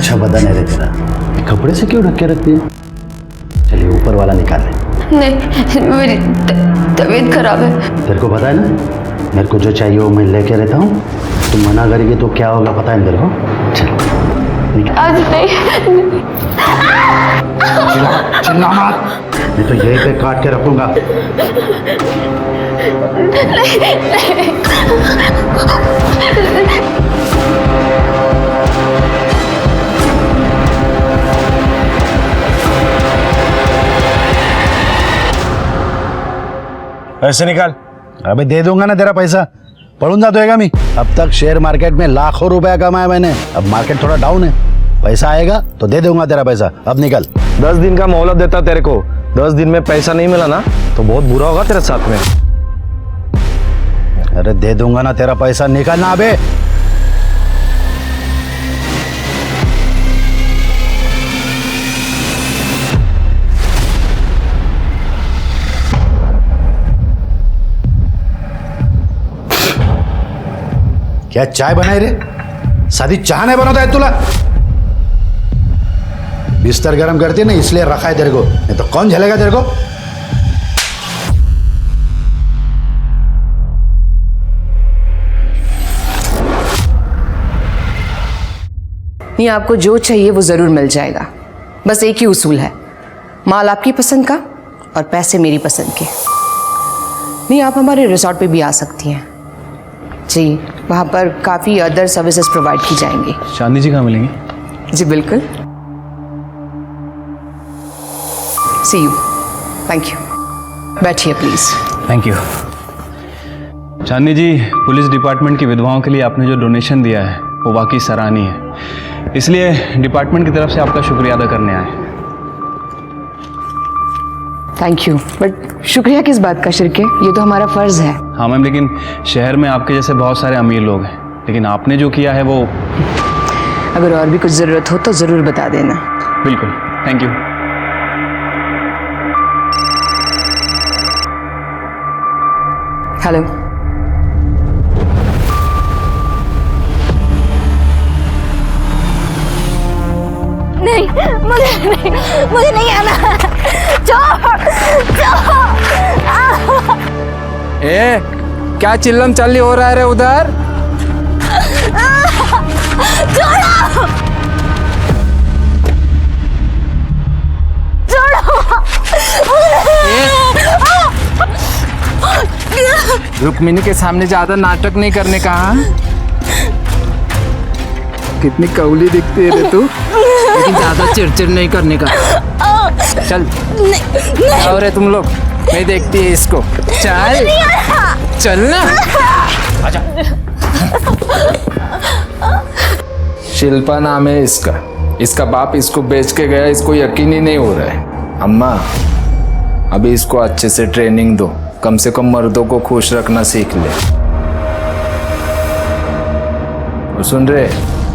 अच्छा बदन है रे तेरा, ये कपड़े से क्यों ढक के रखती है? चलिए ऊपर वाला निकाल ले। नहीं, मेरी तबीयत खराब है। तेरे को पता है ना, मेरे को जो चाहिए वो मैं लेके रहता हूँ। तुम मना करेगी तो क्या होगा पता है तेरे को? चल निकाल। आज नहीं। चिल्ला मत, मैं तो यहीं पे काट के रखूंगा। ऐसे निकाल। अबे दे दूंगा ना तेरा पैसा, पढ़ूंगा तो मैं। अब तक शेयर मार्केट में लाखों रुपया कमाया मैंने, अब मार्केट थोड़ा डाउन है, पैसा आएगा तो दे दूंगा तेरा पैसा। अब निकल। 10 दिन का मोहलत देता तेरे को, 10 दिन में पैसा नहीं मिला ना तो बहुत बुरा होगा तेरे साथ में। अरे दे दूंगा ना तेरा पैसा, निकलना अबे। क्या चाय बनाई रे? सादी चाय नहीं बनाता है तुला? बिस्तर गरम करती है ना इसलिए रखा है तेरे को, नहीं तो कौन झेलेगा तेरे को? नहीं, आपको जो चाहिए वो जरूर मिल जाएगा। बस एक ही उसूल है, माल आपकी पसंद का और पैसे मेरी पसंद के। नहीं, आप हमारे रिसोर्ट पे भी आ सकती हैं जी, वहाँ पर काफ़ी अदर सर्विसेज प्रोवाइड की जाएंगी। चांदनी जी कहाँ मिलेंगी? जी बिल्कुल। See you. Thank you. बैठिए please. Thank you. Chandni ji, police department की विधवाओं के लिए आपने जो डोनेशन दिया है वो वाकई सराहनीय है, इसलिए डिपार्टमेंट की तरफ से आपका शुक्रिया अदा करने आए। थैंक यू, बट शुक्रिया किस बात का शिरके, ये तो हमारा फर्ज है। हाँ मैम, लेकिन शहर में आपके जैसे बहुत सारे अमीर लोग हैं, लेकिन आपने जो किया है वो। अगर और भी कुछ ज़रूरत हो तो ज़रूर बता देना। बिल्कुल, थैंक यू। हेलो। नहीं, मुझे नहीं आना। ए, क्या चिल्लम चल्ली हो रहा है रे उधर? रुक्मिणी के सामने ज्यादा नाटक नहीं करने का। कितनी कौली दिखती है रे तू, लेकिन ज्यादा चिड़चिड़ नहीं करने का। चल आओ रे तुम लोग, मैं देखती है इसको। चल चल ना। आजा। शिल्पा नाम है इसका, इसका बाप इसको बेच के गया, इसको यकीन ही नहीं हो रहा है। अम्मा अभी इसको अच्छे से ट्रेनिंग दो, कम से कम मर्दों को खुश रखना सीख ले। और सुन रे,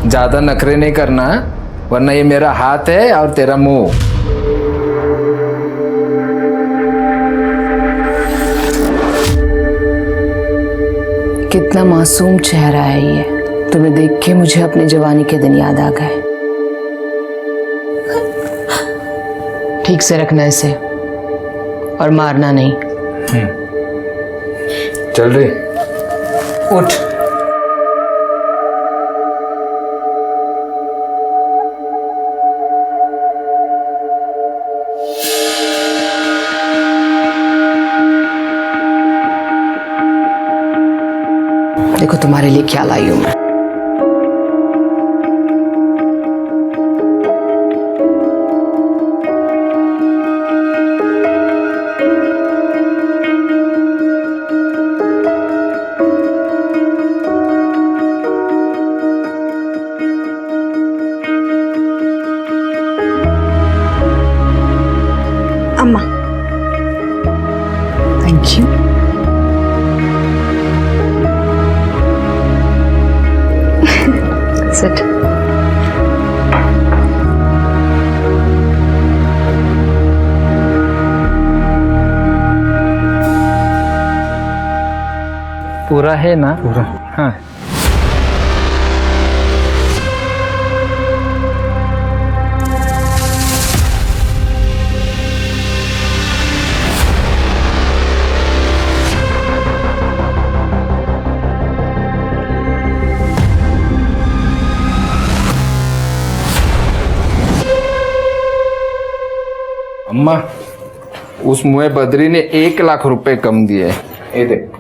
ज्यादा नखरे नहीं करना, वरना ये मेरा हाथ है और तेरा मुंह। कितना मासूम चेहरा है ये, तुम्हें देख के मुझे अपने जवानी के दिन याद आ गए। ठीक से रखना इसे और मारना नहीं। चल रे, उठ। देखो तुम्हारे लिए क्या लाई हूं मैं। अम्मा। Thank you. Sit. पूरा है ना? पूरा। हाँ। अम्मा, उस मुए बद्री ने 1 लाख रुपए कम दिए। ये देख।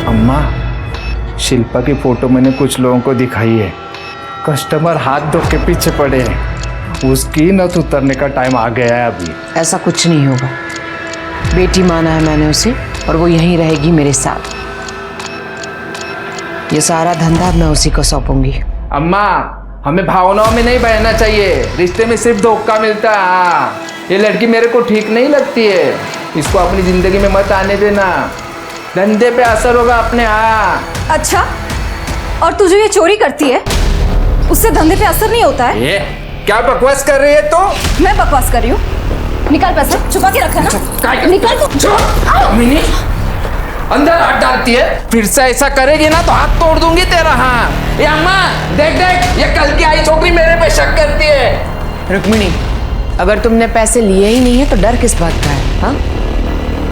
अम्मा, शिल्पा की फोटो मैंने कुछ लोगों को दिखाई है। कस्टमर हाथ धो के पीछे पड़े हैं। उसकी नथ उतरने का टाइम आ गया है अभी। ऐसा कुछ नहीं होगा। बेटी माना है मैंने उसे, और वो यहीं रहेगी मेरे साथ। ये सारा धंधा मैं उसी को सौंपूंगी। अम्मा, हमें भावनाओं में नहीं बहना चाहिए। रिश्ते में सिर्फ धोखा मिलता है। हाँ, ये लड़की मेरे को ठीक नहीं लगती है। इसको अपनी जिंदगी में मत आने देना। धंधे पे असर होगा अपने। हाँ। अच्छा, और तू जो ये चोरी करती है उससे धंधे पे असर नहीं होता है? ये क्या बकवास कर रही है तो? मैं बकवास कर रही हूँ? निकाल पैसे, छुपा के रखा ना। निकाल तो। मिनी, अंदर हाथ डालती है। फिर से ऐसा करेगी ना तो हाथ तोड़ दूंगी तेरा। हाँ, ये अम्मा देख देख, ये कल की आई छोकरी मेरे पे शक करती है। रुक्मिणी, अगर तुमने पैसे लिए ही नहीं है तो डर किस बात का है? हाँ,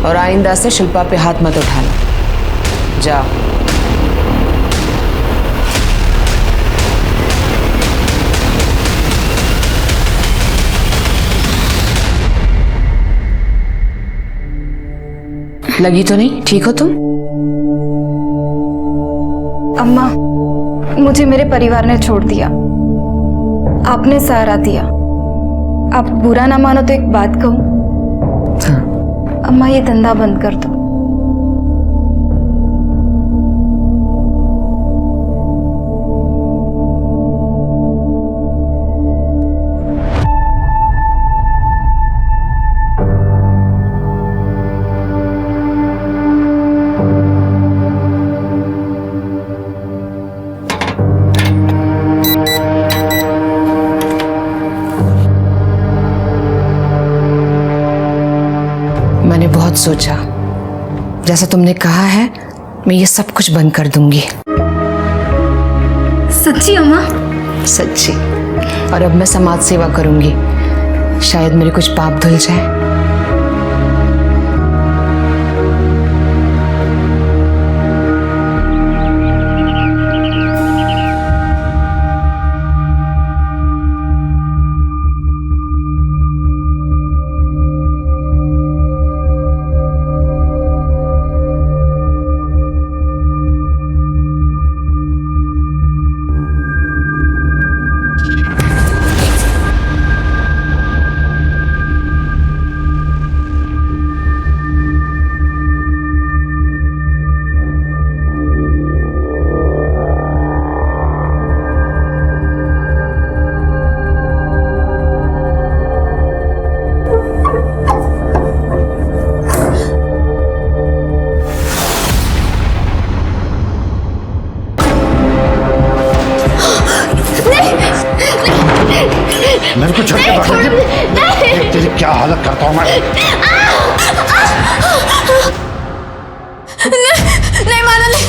और आइंदा से शिल्पा पे हाथ मत उठाना। जाओ। लगी तो नहीं? ठीक हो तुम? अम्मा, मुझे मेरे परिवार ने छोड़ दिया, आपने सहारा दिया। आप बुरा ना मानो तो एक बात कहूँ? हाँ। अम्मा, ये धंधा बंद कर दो। मैंने बहुत सोचा, जैसा तुमने कहा है मैं ये सब कुछ बंद कर दूंगी। सच्ची अम्मा? सच्ची। और अब मैं समाज सेवा करूंगी, शायद मेरे कुछ पाप धुल जाए। मेरे को छोड़ के भाग गई। देख तेरी क्या हालत करता हूँ मैं। नहीं माना, नहीं।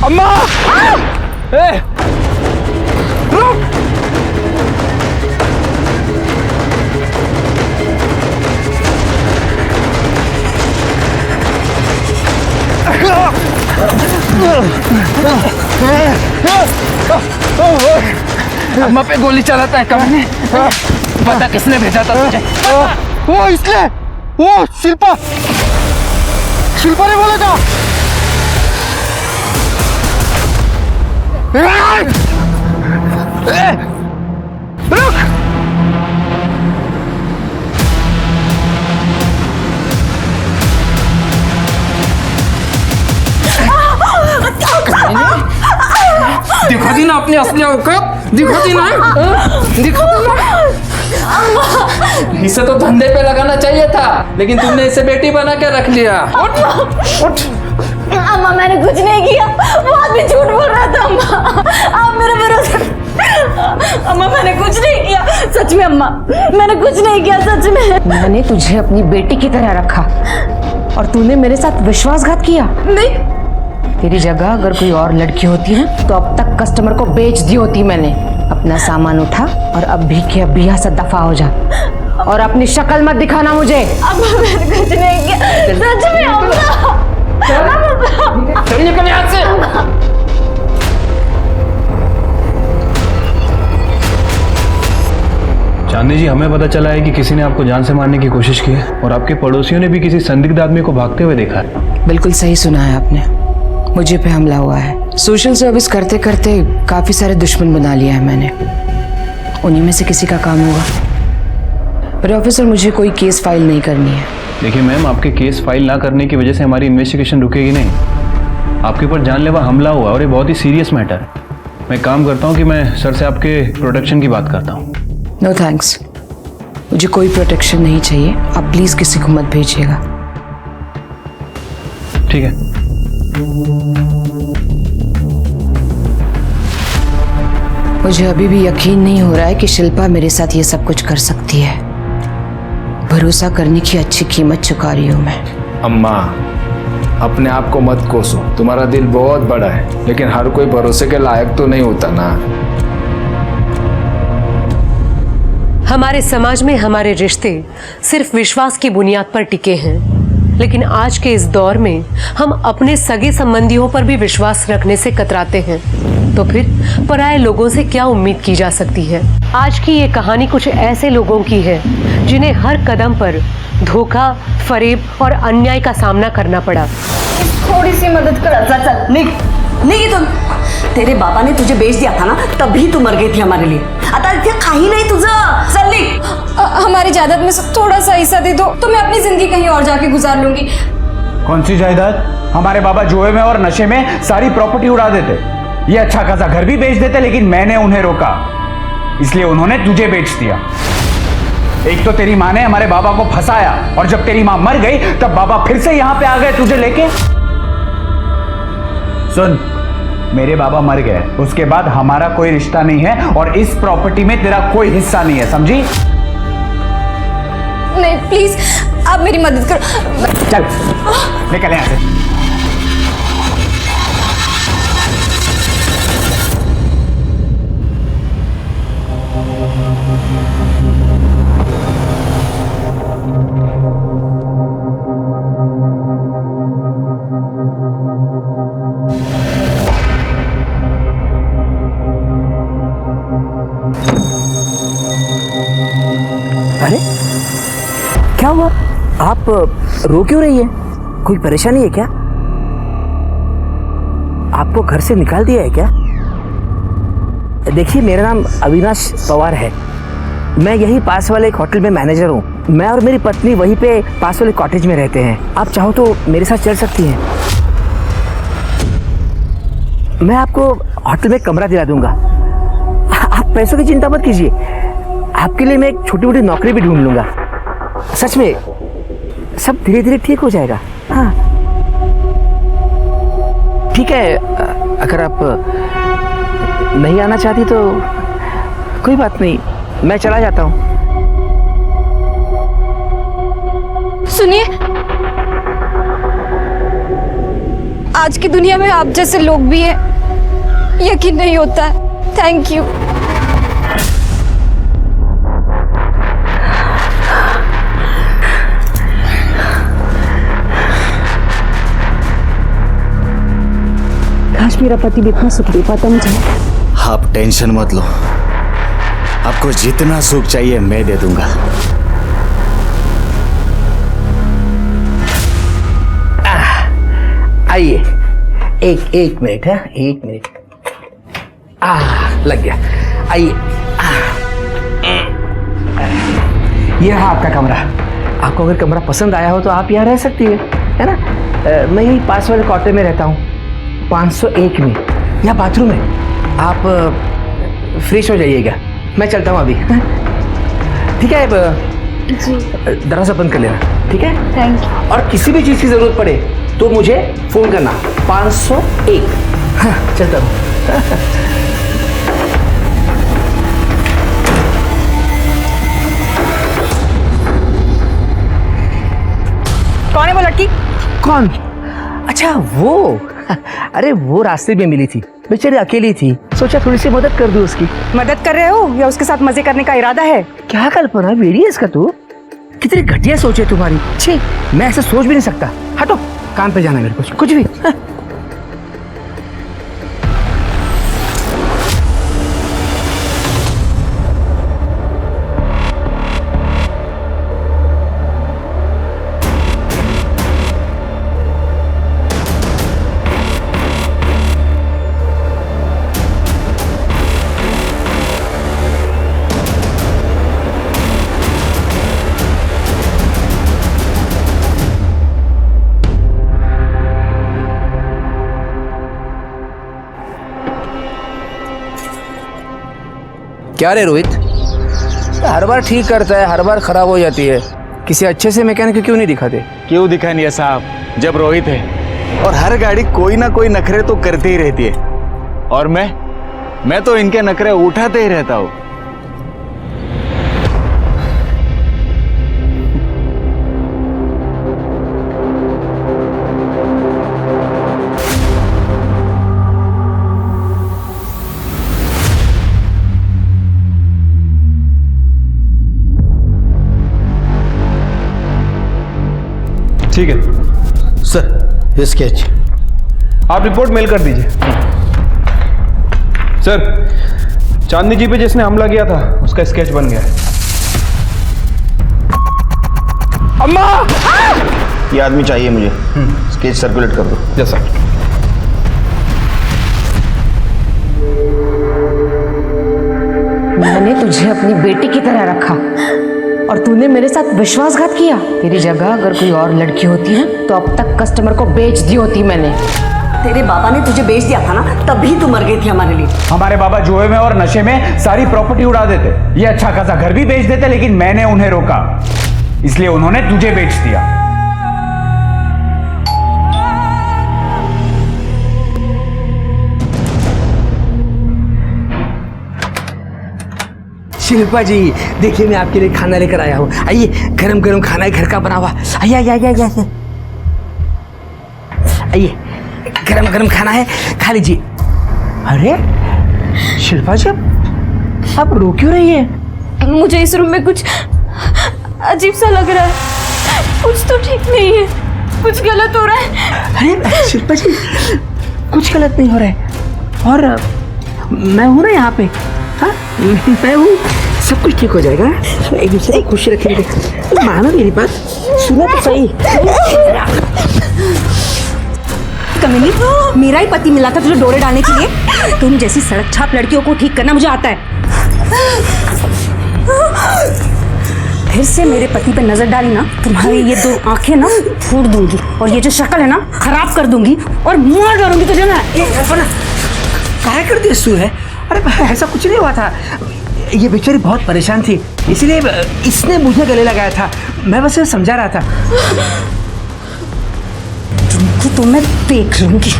अम्मा! ए! रुक! अम्मा पे गोली चलाता है कौन? पता किसने भेजा था तुझे? वो इसलिए, वो शिल्पा ने बोला था। रुक! अपनी असली औकात दिखाती ना, दिखाती ना। इसे तो धंधे पे लगाना चाहिए था, लेकिन तुमने इसे बेटी बना के रख लिया। उठ उठ। अम्मा मैंने कुछ नहीं किया, वो आदमी झूठ बोल रहा था। अम्मा आप मेरे भरोसे। अम्मा मैंने कुछ नहीं किया, सच में अम्मा मैंने कुछ नहीं किया, सच में। मैंने तुझे अपनी बेटी की तरह रखा और तूने मेरे साथ विश्वासघात किया। नहीं, तेरी जगह अगर कोई और लड़की होती ना तो अब तक कस्टमर को बेच दी होती मैंने। अपना सामान उठा और अब भी के अब यहाँ से दफा हो जा और अपनी शक्ल मत दिखाना मुझे। अम्मा मैंने कुछ नहीं किया, सच में अम्मा। चल निकल यहाँ से। चांदनी जी, हमें पता चला है कि किसी ने आपको जान से मारने की कोशिश की है और आपके पड़ोसियों ने भी किसी संदिग्ध आदमी को भागते हुए देखा है। बिल्कुल सही सुना है आपने, मुझे पे हमला हुआ है। सोशल सर्विस करते करते काफी सारे दुश्मन बना लिया है मैंने, उन्हीं में से किसी का काम होगा। पर ऑफिसर मुझे कोई केस फाइल नहीं करनी है। देखिए मैम, आपके केस फाइल ना करने की वजह से हमारी इन्वेस्टिगेशन रुकेगी नहीं। आपके ऊपर जानलेवा हमला हुआ और ये बहुत ही सीरियस मैटर है। मैं काम करता हूँ कि मैं सर से आपके प्रोटेक्शन की बात करता हूँ। नो थैंक्स, मुझे कोई प्रोटेक्शन नहीं चाहिए। आप प्लीज किसी को मत भेजिएगा। ठीक है। मुझे अभी भी यकीन नहीं हो रहा है कि शिल्पा मेरे साथ ये सब कुछ कर सकती है। भरोसा करने की अच्छी कीमत चुका रही हूं मैं। अम्मा, अपने आप को मत कोसो, तुम्हारा दिल बहुत बड़ा है, लेकिन हर कोई भरोसे के लायक तो नहीं होता ना। हमारे समाज में हमारे रिश्ते सिर्फ विश्वास की बुनियाद पर टिके हैं, लेकिन आज के इस दौर में हम अपने सगे संबंधियों पर भी विश्वास रखने से कतराते हैं, तो फिर पराये लोगों से क्या उम्मीद की जा सकती है। आज की ये कहानी कुछ ऐसे लोगों की है जिन्हें हर कदम पर धोखा, फरेब और अन्याय का सामना करना पड़ा। थोड़ी सी मदद कर। चल नहीं तुम, तेरे बाबा ने तुझे बेच दिया था ना, तभी तू मर गई थी हमारे लिए। आता इथे काही नाही तुझं, चल निघ। हमारी जायदाद में से थोड़ा सा हिस्सा दे दो तो मैं अपनी जिंदगी कहीं और जाके गुजार लूंगी। कौन सी जायदाद? हमारे बाबा जुए में और नशे में सारी प्रॉपर्टी उड़ा देते, ये अच्छा खासा घर भी बेच देते, लेकिन मैंने उन्हें रोका, इसलिए उन्होंने तुझे बेच दिया। एक तो तेरी माँ ने हमारे बाबा को फंसाया और जब तेरी माँ मर गई तब बाबा फिर से यहाँ पे आ गए तुझे लेके। सुन, मेरे बाबा मर गए, उसके बाद हमारा कोई रिश्ता नहीं है और इस प्रॉपर्टी में तेरा कोई हिस्सा नहीं है, समझी? नहीं प्लीज, आप मेरी मदद करो। चल निकल यहाँ से। अरे क्या हुआ? आप रो क्यों रही है? कोई परेशानी है क्या? आपको घर से निकाल दिया है क्या? देखिए, मेरा नाम अविनाश पवार है, मैं यही पास वाले एक होटल में मैनेजर हूँ। मैं और मेरी पत्नी वहीं पे पास वाले कॉटेज में रहते हैं। आप चाहो तो मेरे साथ चल सकती हैं। मैं आपको होटल में कमरा दिला दूंगा। आप पैसों की चिंता मत कीजिए, आपके लिए मैं एक छोटी मोटी नौकरी भी ढूंढ लूंगा। सच में सब धीरे धीरे ठीक हो जाएगा। हाँ ठीक है, अगर आप नहीं आना चाहती तो कोई बात नहीं, मैं चला जाता हूँ। सुनिए, आज की दुनिया में आप जैसे लोग भी हैं, यकीन नहीं होता है। Thank you. आज मेरा पति भी इतना सुख दे पाता मुझे। आप टेंशन मत लो, आपको जितना सुख चाहिए मैं दे दूंगा। आइए, एक मिनट है, एक मिनट। लग गया। आइए, ये है आपका कमरा। आपको अगर कमरा पसंद आया हो तो आप यहाँ रह सकती है ना? मैं यही पास वाले क्वार्टर में रहता हूँ, 501 में। यहाँ बाथरूम है, आप फ्रेश हो जाइएगा, मैं चलता हूँ अभी। ठीक है, दरवाजा बंद कर लेना, ठीक है? Thank you. और किसी भी चीज़ की ज़रूरत पड़े तो मुझे फ़ोन करना, 501। हाँ, चलता हूँ। कौन है वो लड़की? कौन? अच्छा वो, अरे वो रास्ते में मिली थी, बेचारी अकेली थी, सोचा थोड़ी सी मदद कर दूं उसकी। मदद कर रहे हो या उसके साथ मजे करने का इरादा है? क्या कल्पना, वेरियस का तू कितनी घटिया सोच है तुम्हारी। छे, मैं ऐसा सोच भी नहीं सकता। हटो, काम पे जाना है मेरे को, कुछ भी। क्या रे रोहित, हर बार ठीक करता है, हर बार खराब हो जाती है। किसी अच्छे से मैकेनिक क्यों नहीं दिखाते? क्यों दिखाए नहीं साहब, जब रोहित है और हर गाड़ी कोई ना कोई नखरे तो करते ही रहती है, और मैं तो इनके नखरे उठाते ही रहता हूँ। ठीक है सर, ये स्केच आप रिपोर्ट मेल कर दीजिए। सर, चांदनी जी पे जिसने हमला किया था उसका स्केच बन गया है। अम्मा! ये आदमी चाहिए मुझे, स्केच सर्कुलेट कर दो। Yes sir. मैंने तुझे अपनी बेटी की तरह रखा और तूने मेरे साथ विश्वासघात किया। तेरी जगह अगर कोई और लड़की होती ना तो अब तक कस्टमर को बेच दी होती मैंने। तेरे बाबा ने तुझे बेच दिया था ना, तभी तू मर गई थी हमारे लिए। हमारे बाबा जुए में और नशे में सारी प्रॉपर्टी उड़ा देते, ये अच्छा खासा घर भी बेच देते, लेकिन मैंने उन्हें रोका, इसलिए उन्होंने तुझे बेच दिया। शिल्पा जी, देखिए मैं आपके लिए खाना लेकर आया हूँ। आइए, गरम गरम खाना है, घर का बना हुआ। आइए आइए आइए आइए आइए, गरम गरम खाना है, खा लीजिए। अरे शिल्पा जी, आप रो क्यों रही है? मुझे इस रूम में कुछ अजीब सा लग रहा है, कुछ तो ठीक नहीं है, कुछ गलत हो रहा है। अरे शिल्पा जी, कुछ गलत नहीं हो रहा है, और मैं हूँ ना यहाँ पे। हाँ, मैं हूँ, सब कुछ ठीक हो जाएगा। एक दूसरे को खुश रखेंगे। मानो मेरी बात, सुनो तो सही। कमीनी, मेरा ही पति मिला था तुझे डोरे डालने के लिए। तुम जैसी सड़क छाप लड़कियों को ठीक करना मुझे आता है। फिर से मेरे पति पे नजर डाली ना, तुम्हारी ये दो आंखें ना फोड़ दूंगी, और ये जो शक्ल है ना खराब कर दूंगी और मार डालूंगी तुझे ना। क्या कर दिया सू है? अरे ऐसा कुछ नहीं हुआ था, ये बेचारी बहुत परेशान थी, इसलिए इसने मुझे गले लगाया था। मैं बस समझा रहा था। तुमको तो मैं देख लूंगी।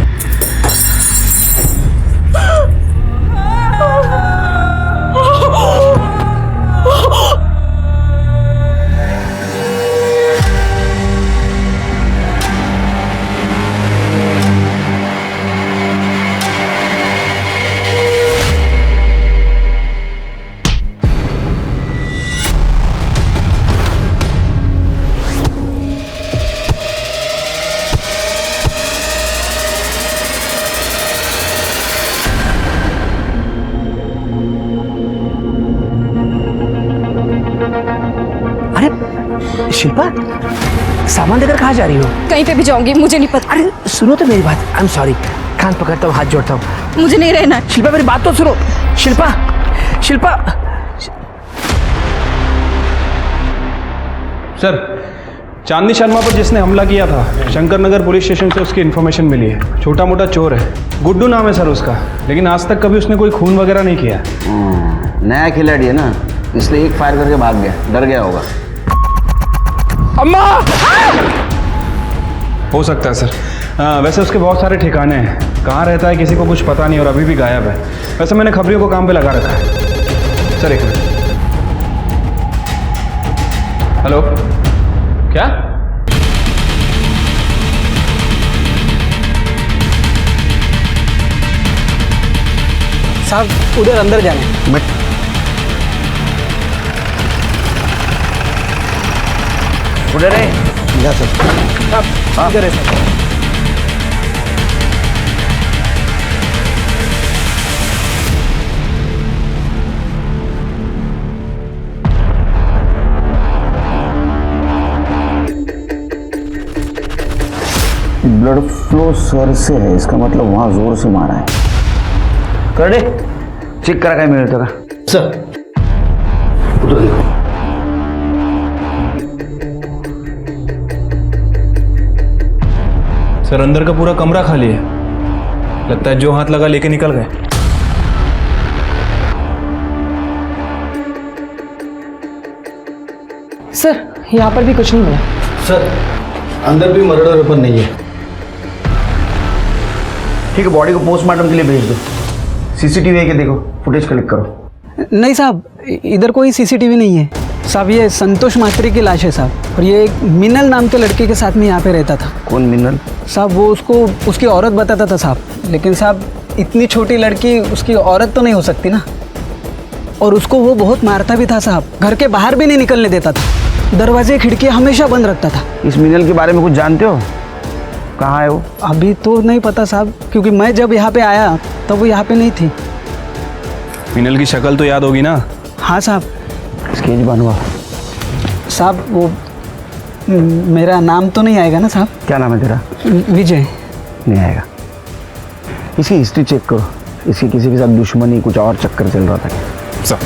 शिल्पा, सामान लेकर कहाँ जा रही हो? कहीं पे भी जाऊंगी, मुझे नहीं पता। अरे सुनो तो मेरी बात, आई एम सॉरी, कान पकड़ता हूँ, हाथ जोड़ता हूँ। मुझे नहीं रहना। शिल्पा मेरी बात तो सुनो। शिल्पा, शिल्पा। सर, चांदनी शर्मा पर जिसने हमला किया था, शंकर नगर पुलिस स्टेशन से उसकी इन्फॉर्मेशन मिली है। छोटा मोटा चोर है, गुड्डू नाम है सर उसका, लेकिन आज तक कभी उसने कोई खून वगैरह नहीं किया। नया खिलाड़ी है ना, इसलिए एक फायर करके भाग गया, डर गया होगा। अम्मा! हो सकता है सर। वैसे उसके बहुत सारे ठिकाने हैं, कहाँ रहता है किसी को कुछ पता नहीं और अभी भी गायब है। वैसे मैंने खबरियों को काम पे लगा रखा है। सर एक मिनट। हेलो, क्या? साहब उधर अंदर जाने। उधर है, जा सर। इधर है सर। ब्लड फ्लो सर से है, इसका मतलब वहां जोर से मारा है। कर दे, चेक करा काय मिळतं का सर? उधर देखो। सर अंदर का पूरा कमरा खाली है, लगता है जो हाथ लगा लेके निकल गए। सर यहाँ पर भी कुछ नहीं मिला। सर अंदर भी मर्डर वेपन नहीं है। ठीक है, बॉडी को पोस्टमार्टम के लिए भेज दो। सीसीटीवी है कि देखो, फुटेज कलेक्ट करो। नहीं साहब, इधर कोई सीसीटीवी नहीं है साहब। ये संतोष मात्रे की लाश है साहब, और ये एक मिनल नाम के लड़के के साथ में यहाँ पे रहता था। कौन मिनल? साहब वो उसको उसकी औरत बताता था साहब, लेकिन साहब इतनी छोटी लड़की उसकी औरत तो नहीं हो सकती ना। और उसको वो बहुत मारता भी था साहब, घर के बाहर भी नहीं निकलने देता था, दरवाजे खिड़की हमेशा बंद रखता था। इस मिनल के बारे में कुछ जानते हो? कहाँ है वो? अभी तो नहीं पता साहब, क्योंकि मैं जब यहाँ पे आया तब वो यहाँ पे नहीं थी। मिनल की शक्ल तो याद होगी ना? हाँ साहब। स्केच बनवा साहब। वो मेरा नाम तो नहीं आएगा ना साहब? क्या नाम है तेरा? विजय। नहीं आएगा। इसकी हिस्ट्री चेक करो, इसकी किसी के साथ दुश्मनी कुछ और चक्कर चल रहा था। साहब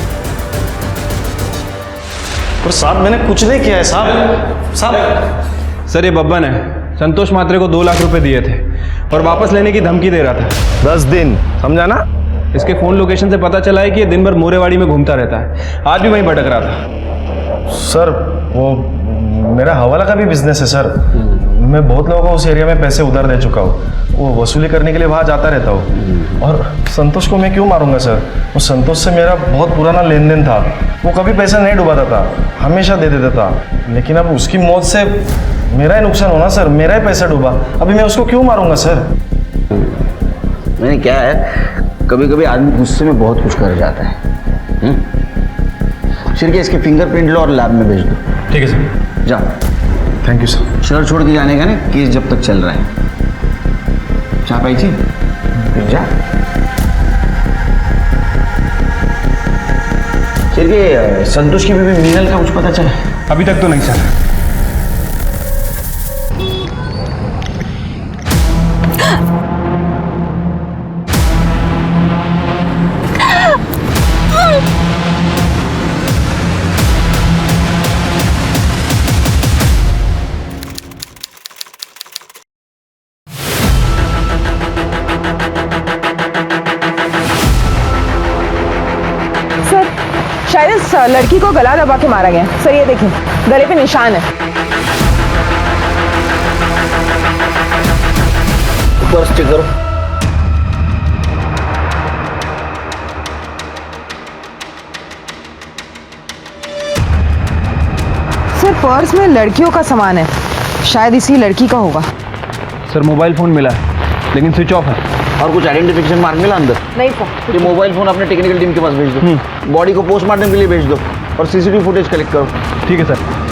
पर साहब मैंने कुछ नहीं किया है साहब। साहब सर ये बब्बन है, संतोष मात्रे को 2 लाख रुपए दिए थे और वापस लेने की धमकी दे रहा था। 10 दिन, समझा ना? इसके फोन लोकेशन से पता चला है कि ये दिन भर मोरेवाड़ी में घूमता रहता है, आज भी वहीं भटक रहा था। सर वो मेरा हवाला का भी बिजनेस है सर। मैं बहुत लोगों को उस एरिया में पैसे उधार दे चुका हूँ, वो वसूली करने के लिए वहाँ जाता रहता हूँ। और संतोष को मैं क्यों मारूंगा सर? वो संतोष से मेरा बहुत पुराना लेन देन था, वो कभी पैसा नहीं डुबाता था, हमेशा दे देता था। लेकिन अब उसकी मौत से मेरा ही नुकसान होना सर, मेरा ही पैसा डूबा, अभी मैं उसको क्यों मारूंगा सर? मैंने क्या है, कभी कभी आदमी गुस्से में बहुत कुछ कर जाता है। फिर के इसके फिंगरप्रिंट लो और लैब में भेज दो। ठीक है सर। जा। Thank you sir. शहर छोड़ के जाने का ना, केस जब तक चल रहा है। चाह पाई थी? जा। फिर के संतोष की बीवी मीनल का कुछ पता चला? अभी तक तो नहीं सर। शायद इस लड़की को गला दबा के मारा गया। सर ये देखिए, गले पे निशान है। ऊपर चेक करो। सर पर्स में लड़कियों का सामान है, शायद इसी लड़की का होगा। सर मोबाइल फोन मिला है लेकिन स्विच ऑफ है। और कुछ आइडेंटिफिकेशन मार्क मिला अंदर? नहीं सर। ये मोबाइल फोन अपने टेक्निकल टीम के पास भेज दो। बॉडी को पोस्टमार्टम के लिए भेज दो और सीसीटीवी फुटेज कलेक्ट करो। ठीक है सर।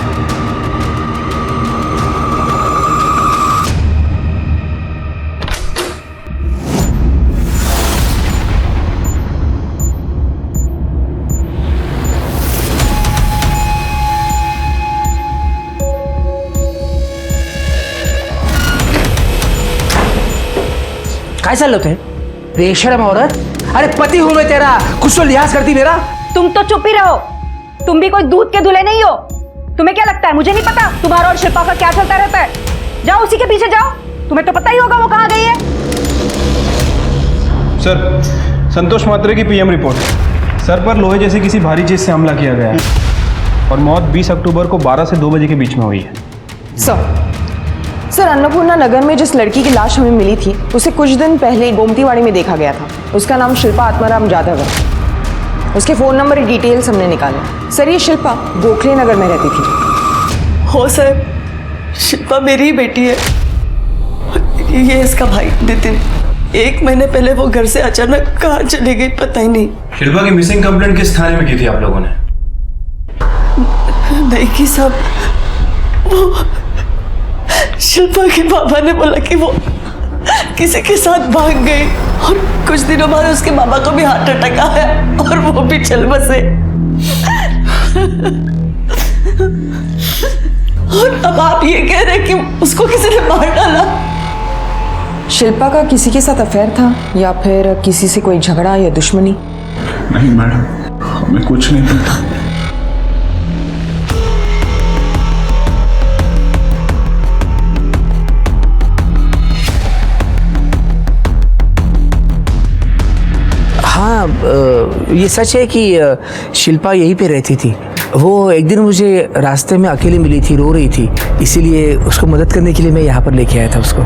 काय चाललं होते? बेशरम औरत, अरे पति हूं मैं तेरा, कुछ तो लिहाज करती मेरा। तुम तो चुप ही रहो, तुम भी कोई दूध के धुले नहीं हो। तुम्हें क्या लगता है मुझे नहीं पता तुम्हारा और शिल्पा का क्या चलता रहता है? जाओ उसी के पीछे जाओ, तुम्हें तो पता ही होगा वो कहाँ गई है। सर, संतोष मात्रे की पीएम रिपोर्ट। सर पर लोहे जैसी किसी भारी चीज से हमला किया गया है और मौत 20 अक्टूबर को 12 से 2 बजे के बीच में हुई है। सर अन्नपूर्णा नगर में जिस लड़की की लाश हमें मिली थी उसे कुछ दिन पहले गोमतीवाड़ी में देखा गया था। उसका नाम शिल्पा आत्माराम जाधव है। उसके फ़ोन नंबर डिटेल्स हमने निकाले। सर ये शिल्पा गोखले नगर में रहती थी। हो सर, शिल्पा मेरी ही बेटी है। ये इसका भाई नितिन। 1 महीने पहले वो घर से अचानक कहाँ चली गई पता ही नहीं। शिल्पा की मिसिंग कंप्लेंट किस थाने में की थी आप लोगों ने? नहीं की साहब, वो शिल्पा के पापा ने बोला कि वो किसी के साथ भाग गई और कुछ दिनों बाद उसके मामा को भी हार्ट अटैक आया और वो भी चल बसे। और अब आप ये कह रहे हैं कि उसको किसी ने मार डाला? शिल्पा का किसी के साथ अफेयर था या फिर किसी से कोई झगड़ा या दुश्मनी? नहीं मैडम, हमें कुछ नहीं पता। हाँ, ये सच है कि शिल्पा यहीं पे रहती थी। वो एक दिन मुझे रास्ते में अकेली मिली थी, रो रही थी, इसीलिए उसको मदद करने के लिए मैं यहाँ पर लेके आया था उसको।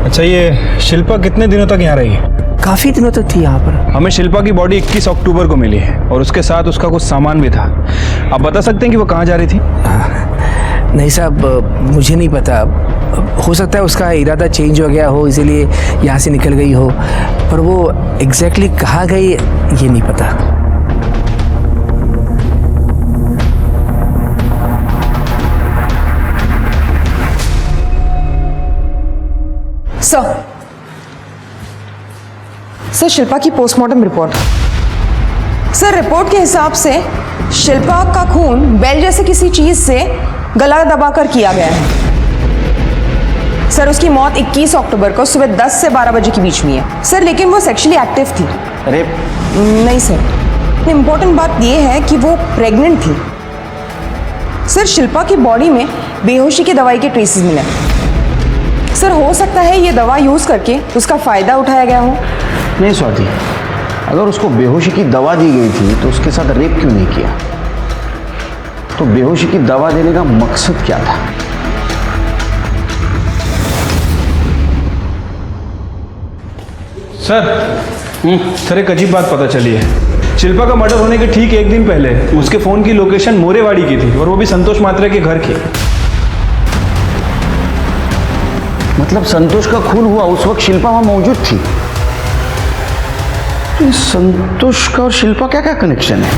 अच्छा, ये शिल्पा कितने दिनों तक यहाँ रही? काफ़ी दिनों तक थी यहाँ पर। हमें शिल्पा की बॉडी 21 अक्टूबर को मिली है और उसके साथ उसका कुछ सामान भी था। आप बता सकते हैं कि वो कहाँ जा रही थी? नहीं साहब, मुझे नहीं पता। हो सकता है उसका इरादा चेंज हो गया हो, इसीलिए यहाँ से निकल गई हो, पर वो एग्जैक्टली कहाँ गई ये नहीं पता। सर शिल्पा की पोस्टमार्टम रिपोर्ट। सर रिपोर्ट के हिसाब से शिल्पा का खून बेल जैसे किसी चीज से गला दबाकर किया गया है। सर उसकी मौत 21 अक्टूबर को सुबह 10 से 12 बजे के बीच में है। सर लेकिन वो सेक्सुअली एक्टिव थी। अरे नहीं सर, इम्पोर्टेंट बात यह है कि वो प्रेग्नेंट थी। सर शिल्पा की बॉडी में बेहोशी की दवाई के ट्रेसेस मिले। सर हो सकता है ये दवा यूज करके उसका फायदा उठाया गया हो। नहीं स्वाति, अगर उसको बेहोशी की दवा दी गई थी तो उसके साथ रेप क्यों नहीं किया? तो बेहोशी की दवा देने का मकसद क्या था? सर एक अजीब बात पता चली है। शिल्पा का मर्डर होने के ठीक 1 दिन पहले उसके फोन की लोकेशन मोरेवाड़ी की थी और वो भी संतोष मात्रे के घर की। मतलब संतोष का खून हुआ उस वक्त शिल्पा वहां मौजूद थी। तो संतोष का और शिल्पा क्या क्या कनेक्शन है?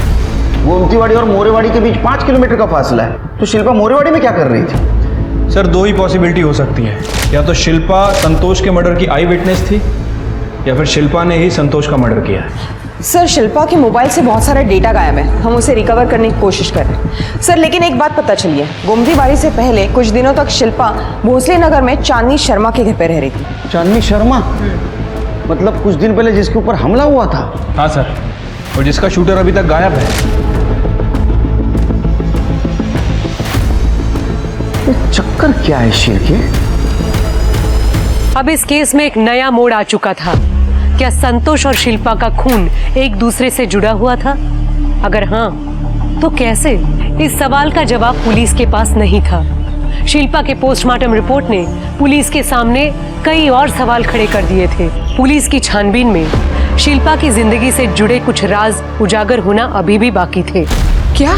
गोमतीवाड़ी और मोरेवाड़ी के बीच 5 किलोमीटर का फासला है, तो शिल्पा मोरेवाड़ी में क्या कर रही थी? सर 2 ही पॉसिबिलिटी हो सकती है, या तो शिल्पा संतोष के मर्डर की आई विटनेस थी या फिर शिल्पा ने ही संतोष का मर्डर किया है। सर शिल्पा के मोबाइल से बहुत सारा डेटा गायब है, हम उसे रिकवर करने की कोशिश कर रहे हैं। सर लेकिन एक बात पता चली है, गोमतीवाड़ी से पहले कुछ दिनों तक शिल्पा भोसले नगर में चांदनी शर्मा के घर पे रह रही थी। चांदनी शर्मा? मतलब कुछ दिन पहले जिसके ऊपर हमला हुआ था? हाँ सर, और जिसका शूटर अभी तक गायब है। चक्कर क्या है शेर के? अब इस केस में एक नया मोड़ आ चुका था। क्या संतोष और शिल्पा का खून एक दूसरे से जुड़ा हुआ था? अगर हाँ, तो कैसे? इस सवाल का जवाब पुलिस के पास नहीं था। शिल्पा के पोस्टमार्टम रिपोर्ट ने पुलिस के सामने कई और सवाल खड़े कर दिए थे। पुलिस की छानबीन में शिल्पा की जिंदगी से जुड़े कुछ राज उजागर होना अभी भी बाकी थे। क्या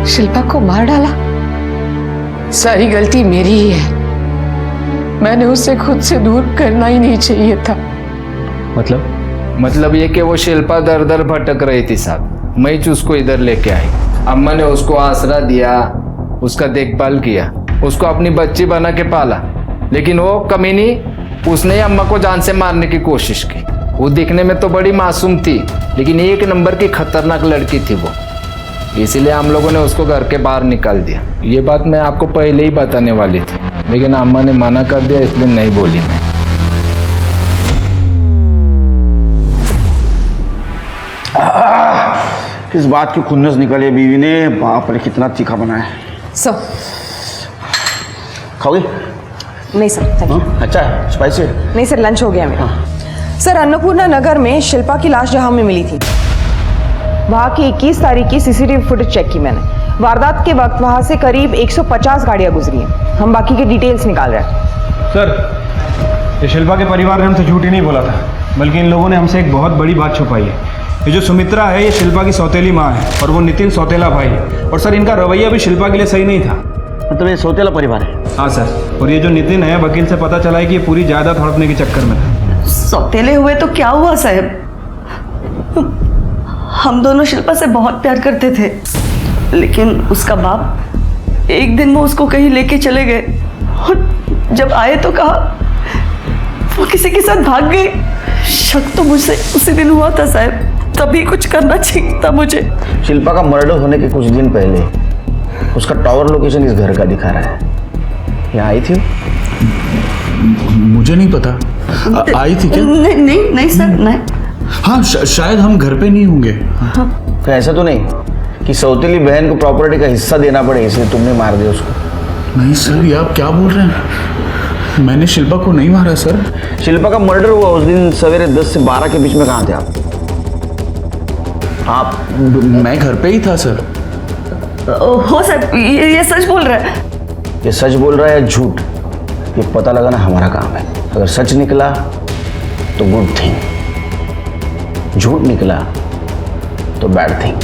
शिल्पा को मार डाला? सारी गलती मेरी ही है। मैंने उसे खुद से दूर करना ही नहीं चाहिए था। मतलब ये कि वो शिल्पा दर दर भटक रही थी साहब, मैं ही उसको इधर लेके आई। अम्मा ने उसको आसरा दिया, उसका देखभाल किया, उसको अपनी बच्ची बना के पाला, लेकिन वो कमीनी उसने ही अम्मा को जान से मारने की कोशिश की। वो दिखने में तो बड़ी मासूम थी, लेकिन 1 नंबर की खतरनाक लड़की थी वो। इसीलिए हम लोगों ने उसको घर के बाहर निकाल दिया। ये बात मैं आपको पहले ही बताने वाली थी, लेकिन अम्मा ने मना कर दिया, इसलिए नहीं बोली मैं। किस बात की खुन्नस निकली है बीवी ने, बाप रे कितना तीखा बनाया है। सर खाओगी? नहीं सर, थैंक यू। अच्छा है, स्पाइसी है? नहीं सर, लंच हो गया मेरा। सर, अन्नपूर्णा नगर में शिल्पा की लाश जहां हमें मिली थी, वहां की 21 तारीख की सीसीटीवी फुटेज चेक की मैंने। वारदात के वक्त वहां से करीब 150 गाड़ियां गुजरी हैं। हम बाकी के डिटेल्स निकाल रहे हैं। सर, ये शिल्पा के परिवार ने हमसे झूठ ही नहीं बोला था, बल्कि इन लोगों ने हमसे एक बहुत बड़ी बात छुपाई है। ये जो सुमित्रा है, ये शिल्पा की सौतेली माँ है और वो नितिन सौतेला भाई है। और सर, इनका रवैया भी शिल्पा के लिए सही नहीं था। मतलब ये सौतेला परिवार है? हाँ सर, और ये जो नितिन है, वकील से पता चला है कि ये पूरी जायदाद हड़पने के चक्कर में था। सौतेले हुए तो क्या हुआ साहब, हम दोनों शिल्पा से बहुत प्यार करते थे, लेकिन उसका बाप एक दिन वो उसको कहीं लेके चले गए और जब आए तो कहा वो किसी के साथ भाग गई। शक तो मुझसे उसी दिन हुआ था साहब, तभी कुछ करना चाहिए था मुझे। शिल्पा का मर्डर होने के कुछ दिन पहले उसका टावर लोकेशन इस घर का दिखा रहा है। यहाँ आई थी? मुझे नहीं पता। आई थी क्या? नहीं सर, नहीं। हाँ, शायद हम घर पे नहीं होंगे। तो ऐसा तो नहीं कि सौतेली बहन को प्रॉपर्टी का हिस्सा देना पड़े इसलिए तुमने मार दिया उसको? नहीं सर, ये आप क्या बोल रहे हैं? मैंने शिल्पा को नहीं मारा सर। शिल्पा का मर्डर हुआ उस दिन सवेरे 10 से 12 के बीच में कहाँ थे आप? मैं घर पे ही था सर। हो सर, ये सच बोल रहा है? ये सच बोल रहा है या झूठ, ये पता लगाना हमारा काम है। अगर सच निकला तो गुड थिंग, झूठ निकला तो बैड थिंग।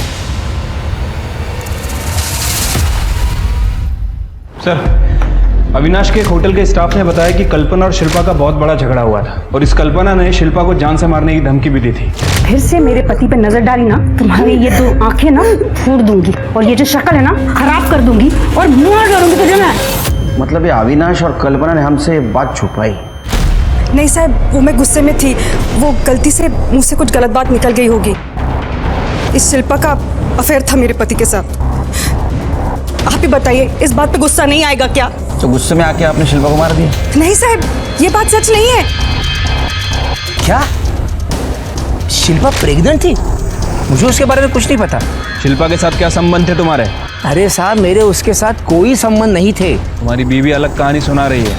सर, अविनाश के एक होटल के स्टाफ ने बताया कि कल्पना और शिल्पा का बहुत बड़ा झगड़ा हुआ था और इस कल्पना ने शिल्पा को जान से मारने की धमकी भी दी थी। फिर से मेरे पति पे नजर डाली ना, तुम्हारी ये 2 आंखें ना फोड़ दूंगी और ये जो शक्ल है ना खराब कर दूंगी और मार डालूंगी तुझे मैं। मतलब ये अविनाश और कल्पना ने हमसे बात छुपाई? नहीं साहब, वो मैं गुस्से में थी, वो गलती से मुंह से कुछ गलत बात निकल गई होगी। इस शिल्पा का अफेयर था मेरे पति के साथ। आप ही बताइए, इस बात पे गुस्सा नहीं आएगा क्या? तो गुस्से में आके आपने शिल्पा को मार दिया? नहीं साहब, ये बात सच नहीं है। क्या शिल्पा प्रेग्नेंट थी? मुझे उसके बारे में कुछ नहीं पता। शिल्पा के साथ क्या संबंध थे तुम्हारे? अरे साहब, मेरे उसके साथ कोई संबंध नहीं थे। तुम्हारी बीवी अलग कहानी सुना रही है।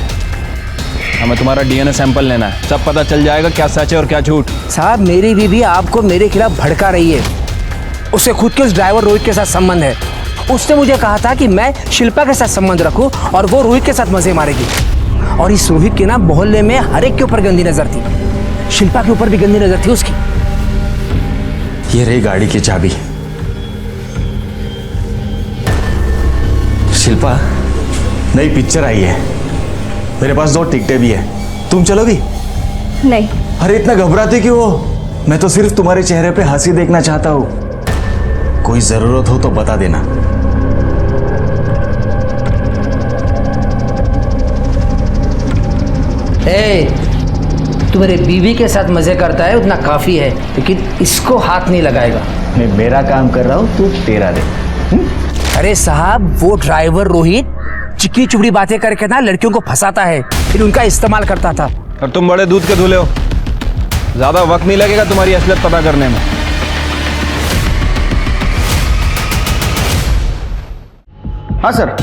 हमें तुम्हारा डीएनए सैंपल लेना है, सब पता चल जाएगा क्या सच है और क्या झूठ। साहब, मेरी बीवी आपको मेरे खिलाफ भड़का रही है। उसे खुद के उस ड्राइवर रोहित के साथ संबंध है। उसने मुझे कहा था कि मैं शिल्पा के साथ संबंध रखूं और वो रोहित के साथ मजे मारेगी। और इस रोहित के ना मोहल्ले में हर एक के ऊपर गंदी नजर थी, शिल्पा के ऊपर भी गंदी नजर थी उसकी। ये रही गाड़ी की चाबी। शिल्पा, नई पिक्चर आई है, मेरे पास 2 टिकटें भी है, तुम चलोगी? नहीं। अरे इतना घबराती क्यों हो? मैं तो सिर्फ तुम्हारे चेहरे पे हंसी देखना चाहता हूं। कोई जरूरत हो तो बता देना। तू मेरे बीवी के साथ मजे करता है उतना काफी है, लेकिन इसको हाथ नहीं लगाएगा। मैं मेरा काम कर रहा हूं, तू तेरा दे। अरे साहब, वो ड्राइवर रोहित चिकनी चुपड़ी बातें करके ना लड़कियों को फंसाता है, फिर उनका इस्तेमाल करता था। और तुम बड़े दूध के धुले हो, ज्यादा वक्त नहीं लगेगा तुम्हारी असलियत पता करने में। हाँ सर,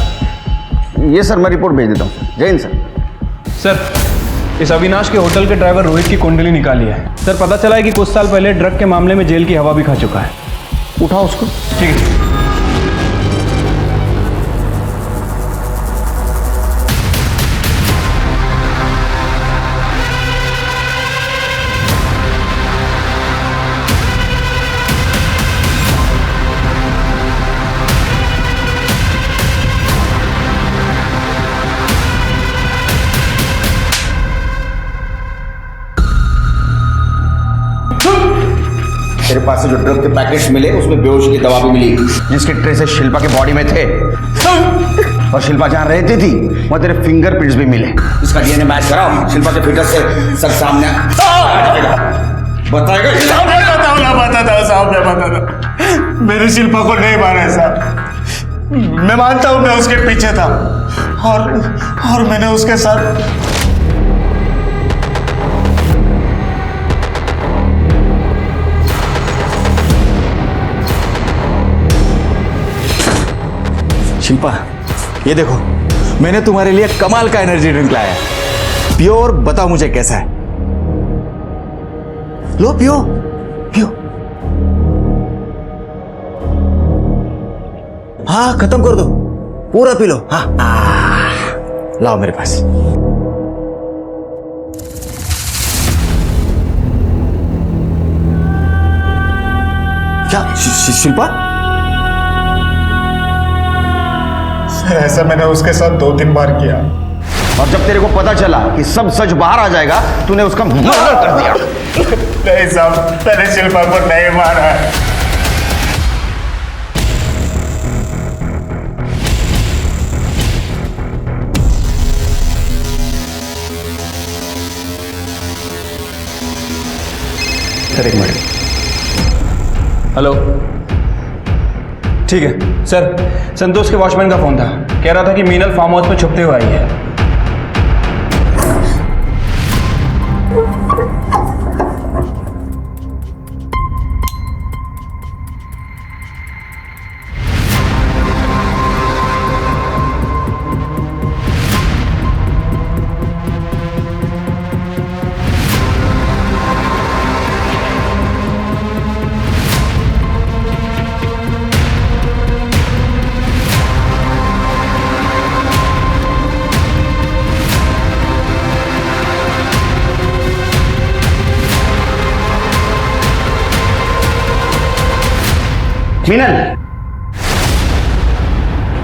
ये सर मैं रिपोर्ट भेज देता हूँ। जय हिंद सर। सर, इस अविनाश के होटल के ड्राइवर रोहित की कुंडली निकाली है। सर, पता चला है कि कुछ साल पहले ड्रग के मामले में जेल की हवा भी खा चुका है। उठाओ उसको। ठीक है। मेरे पास से जो ड्रग के पैकेट्स मिले उसमें बेहोशी की दवा भी मिली, जिसके ट्रेसेस शिल्पा के बॉडी में थे। और शिल्पा जहाँ रहती थी वहाँ तेरे फिंगरप्रिंट्स भी मिले। इसका डीएनए मैच कराओ, शिल्पा के फिगर से सब सामने बताएगा। साहब, मेरे शिल्पा को नहीं मारा है साहब। मैं मानता हूँ मैं उसके पीछे था और मैंने उसके साथ शिल्पा, ये देखो, मैंने तुम्हारे लिए कमाल का एनर्जी ड्रिंक लाया है। पियो और बताओ मुझे कैसा है। लो पियो, पियो। हाँ, खत्म कर दो, पूरा पी लो। हाँ, लाओ मेरे पास। क्या शिल्पा? ऐसा मैंने उसके साथ 2-3 बार किया, और जब तेरे को पता चला कि सब सच बाहर आ जाएगा, तूने उसका मर्डर कर दिया। नहीं साहब, मैंने शिल्पा को नहीं मारा है। सर एक मिनट। हेलो, ठीक है सर, संतोष के वॉचमैन का फोन था, कह रहा था कि मीनल फार्म हाउस पर छुपते हुए आई है। मीनल,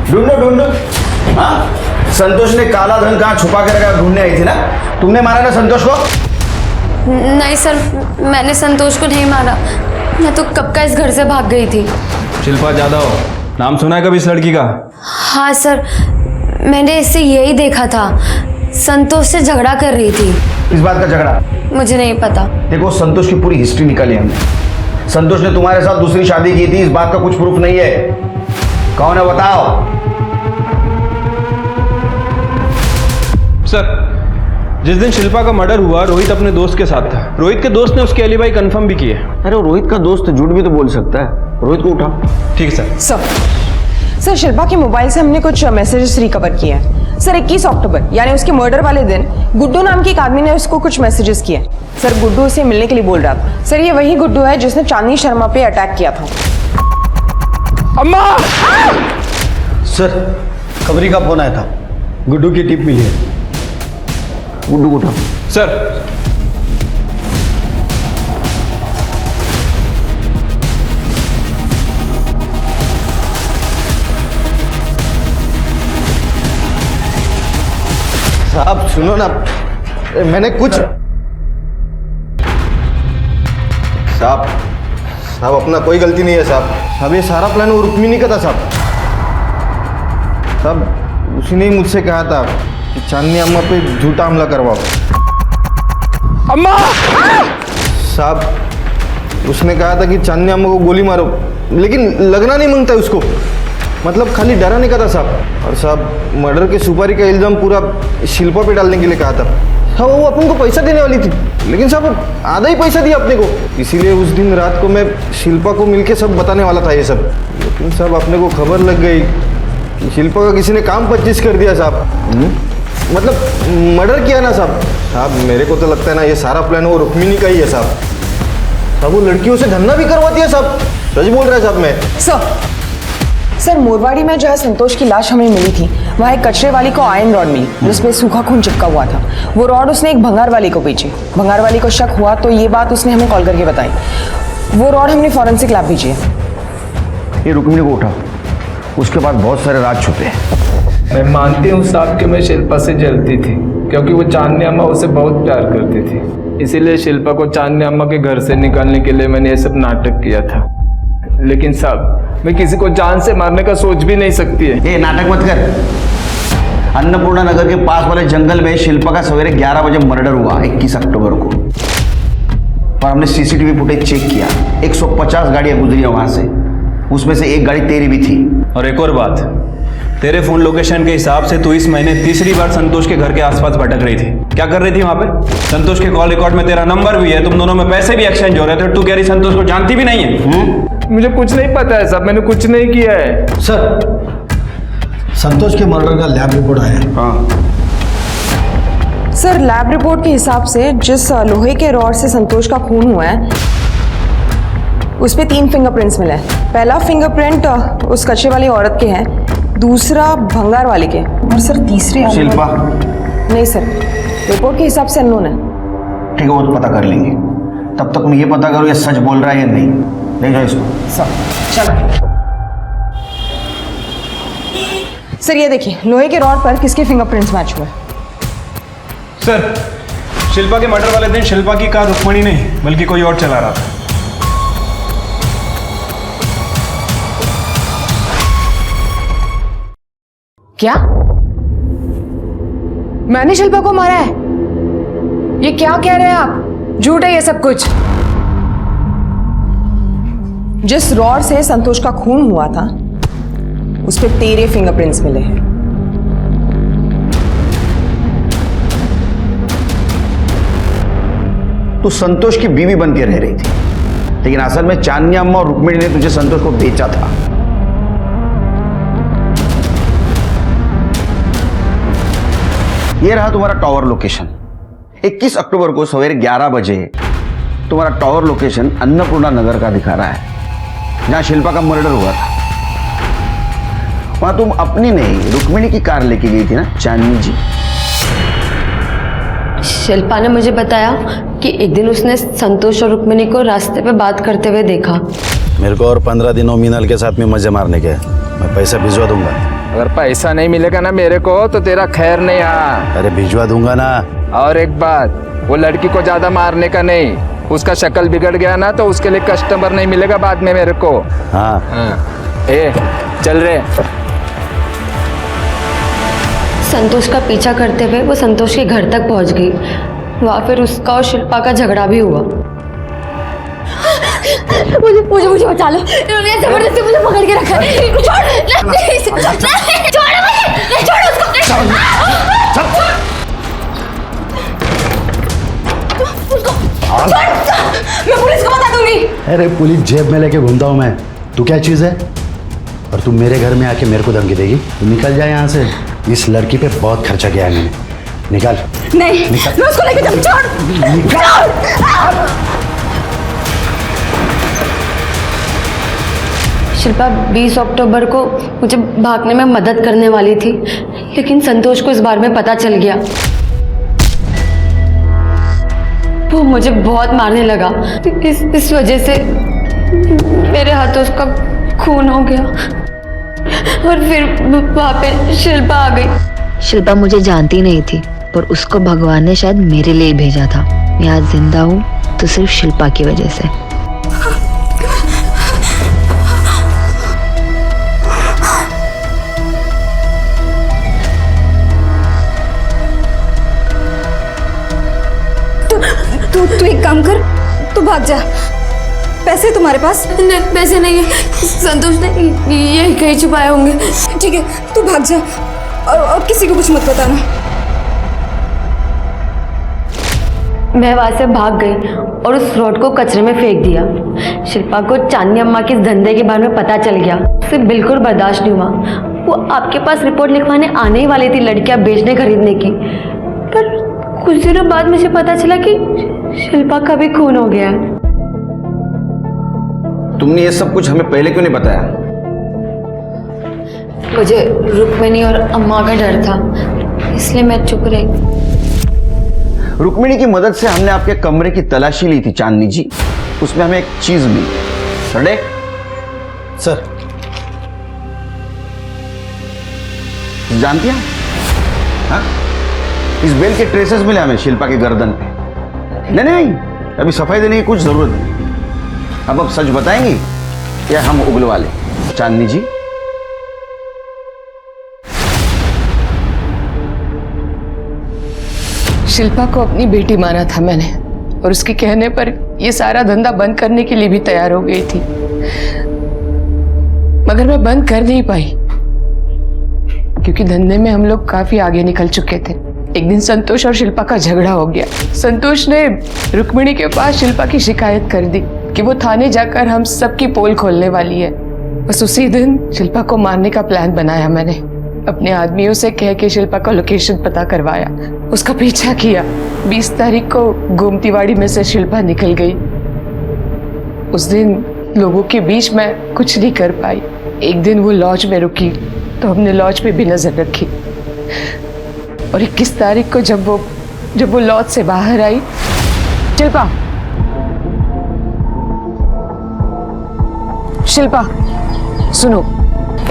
ढूंढो ढूंढो। हाँ, संतोष ने काला धन कहाँ छुपा के रखा ढूंढने आई थी ना? तुमने मारा ना संतोष को? नहीं सर, मैंने संतोष को नहीं मारा, मैं तो कब का इस घर से भाग गई थी। शिल्पा जादव, नाम सुना है कभी इस लड़की का? हाँ सर, मैंने इससे यही देखा था, संतोष से झगड़ा कर रही थी। इस बात का झगड़ा? मुझे नहीं पता। देखो, संतोष की पूरी हिस्ट्री निकाली हमने। संतोष ने तुम्हारे साथ दूसरी शादी की थी, इस बात का कुछ प्रूफ नहीं है। कौन है बताओ? सर, जिस दिन शिल्पा का मर्डर हुआ, रोहित अपने दोस्त के साथ था। रोहित के दोस्त ने उसके एलिबाई कंफर्म भी किए। अरे रोहित का दोस्त झूठ भी तो बोल सकता है। रोहित को उठा। ठीक है सर। सर, शिल्पा के मोबाइल से हमने कुछ मैसेजेस रिकवर किए हैं। सर, 21 अक्टूबर यानी उसके मर्डर वाले दिन गुड्डू नाम के एक आदमी ने उसको कुछ मैसेजेस किए। सर, गुड्डू उसे मिलने के लिए बोल रहा था। सर, ये वही गुड्डू है जिसने चांदनी शर्मा पे अटैक किया था। अम्मा! सर, खबरी का फोन आया था, गुड्डू की टिप मिली है। गुड्डू को उठा। सर, साहब सुनो ना, मैंने कुछ साहब अपना कोई गलती नहीं है साहब। ये सारा प्लान वो रुक्मिणी का था साहब। उसी ने ही मुझसे कहा था कि चांदनी अम्मा पे झूठा हमला करवाओ। अम्मा! साहब, उसने कहा था कि चांदनी अम्मा को गोली मारो, लेकिन लगना नहीं मांगता उसको, मतलब खाली डराने का था साहब। और साहब, मर्डर के सुपारी का इल्जाम पूरा शिल्पा पे डालने के लिए कहा था। हाँ, वो अपन को पैसा देने वाली थी, लेकिन साहब आधा ही पैसा दिया अपने को। इसीलिए उस दिन रात को मैं शिल्पा को मिलके सब बताने वाला था ये सब, लेकिन साहब अपने को खबर लग गई कि शिल्पा का किसी ने काम 25 कर दिया साहब। मतलब मर्डर किया ना साहब। मेरे को तो लगता है ना ये सारा प्लान वो रुक्मिणी का ही है साहब। वो लड़कियों से धंधा भी करवाती है साहब। सच बोल रहा है साहब मैं। सर, मोरवाड़ी में जहाँ संतोष की लाश हमें मिली थी, वहाँ एक कचरे वाली को आयरन रॉड मिली जिसमें सूखा खून चिपका हुआ था। वो रॉड उसने एक भंगार वाली को बेची। भंगार वाली को शक हुआ तो ये बात उसने हमें कॉल करके बताई। वो रॉड हमने फॉरेंसिक लैब भेजी है। ये रुक्मिणी को उठा, उसके बाद बहुत सारे राज छुपे हैं। मैं मानती हूँ साहब कि मैं शिल्पा से जलती थी, क्योंकि वो चांदनी अम्मा उसे बहुत प्यार करती थी। इसीलिए शिल्पा को चांदनी अम्मा के घर से निकालने के लिए मैंने ये सब नाटक किया था। लेकिन साहब, मैं किसी को जान से मारने का सोच भी नहीं सकती है। ये नाटक मत कर। अन्नपूर्णा नगर के पास वाले जंगल में शिल्पा का सवेरे 11 बजे मर्डर हुआ 21 अक्टूबर को, और हमने सीसीटीवी फुटेज चेक किया। 150 गाड़ियां गुजरी है वहां से, उसमें से एक गाड़ी तेरी भी थी। और एक और बात, तेरे फोन लोकेशन के हिसाब से तू इस महीने तीसरी बार संतोष के घर के आसपास भटक रही थी। क्या कर रही थी वहां पे? संतोष के कॉल रिकॉर्ड में तेरा नंबर भी है, तुम दोनों में पैसे भी एक्सचेंज हो रहे थे, तू कह रही संतोष को जानती भी नहीं है। मुझे कुछ नहीं पता है साहब, मैंने कुछ नहीं किया है। सर, संतोष के मर्डर का लैब रिपोर्ट आया है। हाँ, सर लैब रिपोर्ट के हिसाब से जिस लोहे के रॉड से संतोष का खून हुआ है उस पे 3 फिंगरप्रिंट्स मिले हैं। पहला फिंगरप्रिंट उस कच्चे वाली औरत के है, दूसरा भंगार वाले के, और सर तीसरे शिल्पा। नहीं सर, रिपोर्ट के हिसाब से अननोन है। ठीक है, वो तो पता कर लेंगे। तब तक मैं ये पता करूँ ये सच बोल रहा है या नहीं। ले जाओ इसको। सर चलो। सर ये देखिए लोहे के रॉड पर किसके फिंगरप्रिंट्स मैच हुए। सर, शिल्पा के मर्डर वाले दिन शिल्पा की कार रुक्मणी नहीं बल्कि कोई और चला रहा था। क्या? मैंने शिल्पा को मारा है? ये क्या कह रहे हैं आप? झूठ है ये सब कुछ। जिस रॉड से संतोष का खून हुआ था उस पे तेरे फिंगरप्रिंट्स मिले हैं। तू संतोष की बीवी बन के रह रही थी, लेकिन असल में चांदनी अम्मा और रुक्मिणी ने तुझे संतोष को बेचा था। ये रहा तुम्हारा टावर लोकेशन। 21 अक्टूबर को सवेरे 11 बजे तुम्हारा टावर लोकेशन अन्नपूर्णा नगर का दिखा रहा है, जहां शिल्पा का मर्डर हुआ था। वहां तुम अपनी नहीं रुक्मिणी की कार लेके गई थी ना चांदनी जी? शिल्पा ने मुझे बताया कि एक दिन उसने संतोष और रुक्मिणी को रास्ते पे बात करते हुए देखा। मेरे को और 15 दिनों मीनल के साथ में मजे मारने के, मैं पैसा भिजवा दूंगा। अगर पैसा नहीं मिलेगा ना मेरे को तो तेरा खैर नहीं। हाँ, अरे भिजवा दूंगा ना। और एक बात, वो लड़की को ज्यादा मारने का नहीं, उसका शक्ल बिगड़ गया ना तो उसके लिए कस्टमर नहीं मिलेगा बाद में मेरे को। हाँ, ए चल रहे। संतोष का पीछा करते हुए वो संतोष के घर तक पहुंच गई। वहां फिर उसका और शिल्पा का झगड़ा भी हुआ। मुझे मुझे मुझे बचा लो, इन्होंने जबरदस्ती मुझे पकड़ के रखा है। छोड़ मैं पुलिस को बता दूंगी। अरे पुलिस जेब में लेके घूमता हूँ मैं, तू क्या चीज है? और तू मेरे घर में आके मेरे को धमकी देगी? तू निकल जाए यहाँ से। इस लड़की पे बहुत खर्चा किया है मैंने। निकल। नहीं, मैं उसको लेके जाऊँ। शिल्पा 20 अक्टूबर को मुझे भागने में मदद करने वाली थी, लेकिन संतोष को इस बारे में पता चल गया। वो मुझे बहुत मारने लगा। इस वजह से मेरे हाथों उसका खून हो गया और फिर वहाँ पे शिल्पा आ गई। शिल्पा मुझे जानती नहीं थी, पर उसको भगवान ने शायद मेरे लिए भेजा था। मैं आज जिंदा हूँ तो सिर्फ शिल्पा की वजह से। तू एक काम कर, तू भाग जा। पैसे तुम्हारे पास? नहीं, पैसे नहीं है। संतोष ने ये कहीं छुपाए होंगे। ठीक है, तू भाग जा और किसी को कुछ मत बताना। मैं वहां से भाग गई और उस रॉड को कचरे में फेंक दिया। शिल्पा को चांदनी अम्मा के इस धंधे के बारे में पता चल गया। उसे बिल्कुल बर्दाश्त नहीं हुआ। वो आपके पास रिपोर्ट लिखवाने आने ही वाली थी लड़कियां बेचने खरीदने की, पर कुछ दिनों बाद मुझे पता चला कि शिल्पा का भी खून हो गया। तुमने ये सब कुछ हमें पहले क्यों नहीं बताया? मुझे रुक्मिणी और अम्मा का डर था, इसलिए मैं चुप रही। रुक्मिणी की मदद से हमने आपके कमरे की तलाशी ली थी चांदनी जी। उसमें हमें एक चीज मिली। रेडी? सर, जानती हैं? हाँ? इस बेल के ट्रेसेस मिले हमें शिल्पा के गर्दन पे। नहीं, अभी सफाई देने की कुछ जरूरत नहीं। अब सच बताएंगी या हम उगलवा लें? चांदनी जी, शिल्पा को अपनी बेटी माना था मैंने, और उसके कहने पर ये सारा धंधा बंद करने के लिए भी तैयार हो गई थी, मगर मैं बंद कर नहीं पाई क्योंकि धंधे में हम लोग काफी आगे निकल चुके थे। एक दिन संतोष और शिल्पा का झगड़ा हो गया। संतोष ने रुक्मिणी के पास शिल्पा की शिकायत कर दी कि वो थाने जाकर हम सबकी पोल खोलने वाली है। बस उसी दिन शिल्पा को मारने का प्लान बनाया मैंने। अपने आदमियों से कह के शिल्पा का लोकेशन पता करवाया, उसका पीछा किया। 20 तारीख को गोमतीवाड़ी में से शिल्पा निकल गई। उस दिन लोगों के बीच में कुछ नहीं कर पाई। एक दिन वो लॉज में रुकी तो हमने लॉज पे भी नजर रखी, और 21 तारीख को जब वो लॉज से बाहर आई। शिल्पा, शिल्पा सुनो,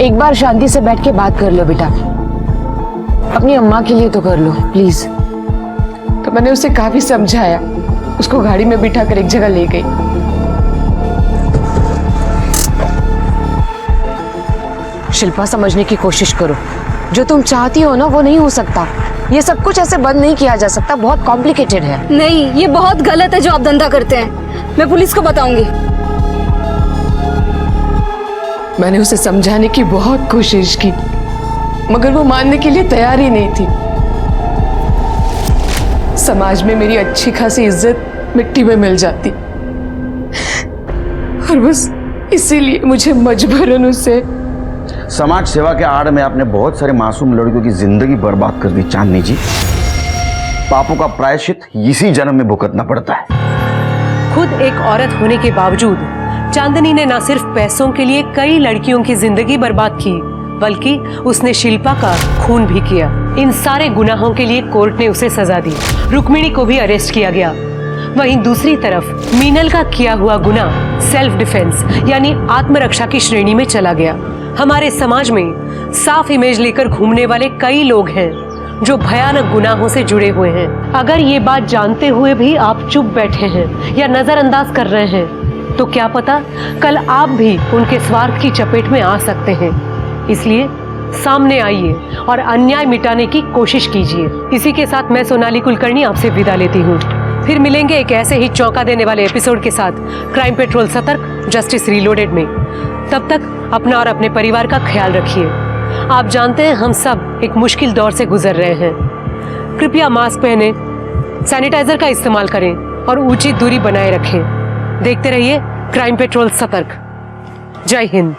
एक बार शांति से बैठ के बात कर लो बेटा, अपनी अम्मा के लिए तो कर लो प्लीज। तो मैंने उसे काफी समझाया, उसको गाड़ी में बिठा कर एक जगह ले गई। शिल्पा, समझने की कोशिश करो, जो तुम चाहती हो ना वो नहीं हो सकता। ये सब कुछ ऐसे बंद नहीं किया जा सकता, बहुत कॉम्प्लिकेटेड है। नहीं, ये बहुत गलत है जो आप धंधा करते हैं, मैं पुलिस को बताऊंगी। मैंने उसे समझाने की बहुत कोशिश की, मगर वो मानने के लिए तैयार ही नहीं थी। समाज में मेरी अच्छी खासी इज्जत मिट्टी में मिल जाती, और बस इसीलिए मुझे मजबूरन उसे। समाज सेवा के आड़ में आपने बहुत सारे मासूम लड़कियों की जिंदगी बर्बाद कर दी चांदनी जी। पापों का प्रायश्चित इसी जन्म में भुगतना पड़ता है। खुद एक औरत होने के बावजूद चांदनी ने न सिर्फ पैसों के लिए कई लड़कियों की जिंदगी बर्बाद की, बल्कि उसने शिल्पा का खून भी किया। इन सारे गुनाहों के लिए कोर्ट ने उसे सजा दी, रुक्मिणी को भी अरेस्ट किया गया। वहीं दूसरी तरफ मीनल का किया हुआ गुनाह सेल्फ डिफेंस यानी आत्मरक्षा की श्रेणी में चला गया। हमारे समाज में साफ इमेज लेकर घूमने वाले कई लोग हैं जो भयानक गुनाहों से जुड़े हुए हैं। अगर ये बात जानते हुए भी आप चुप बैठे हैं या नजरअंदाज कर रहे हैं, तो क्या पता कल आप भी उनके स्वार्थ की चपेट में आ सकते हैं। इसलिए सामने आइए और अन्याय मिटाने की कोशिश कीजिए। इसी के साथ मैं सोनाली कुलकर्णी आपसे विदा लेती हूँ। फिर मिलेंगे एक ऐसे ही चौंका देने वाले एपिसोड के साथ क्राइम पेट्रोल सतर्क जस्टिस रीलोडेड में। तब तक अपना और अपने परिवार का ख्याल रखिए। आप जानते हैं हम सब एक मुश्किल दौर से गुजर रहे हैं। कृपया मास्क पहने, सैनिटाइजर का इस्तेमाल करें और उचित दूरी बनाए रखें। देखते रहिए क्राइम पेट्रोल सतर्क। जय हिंद।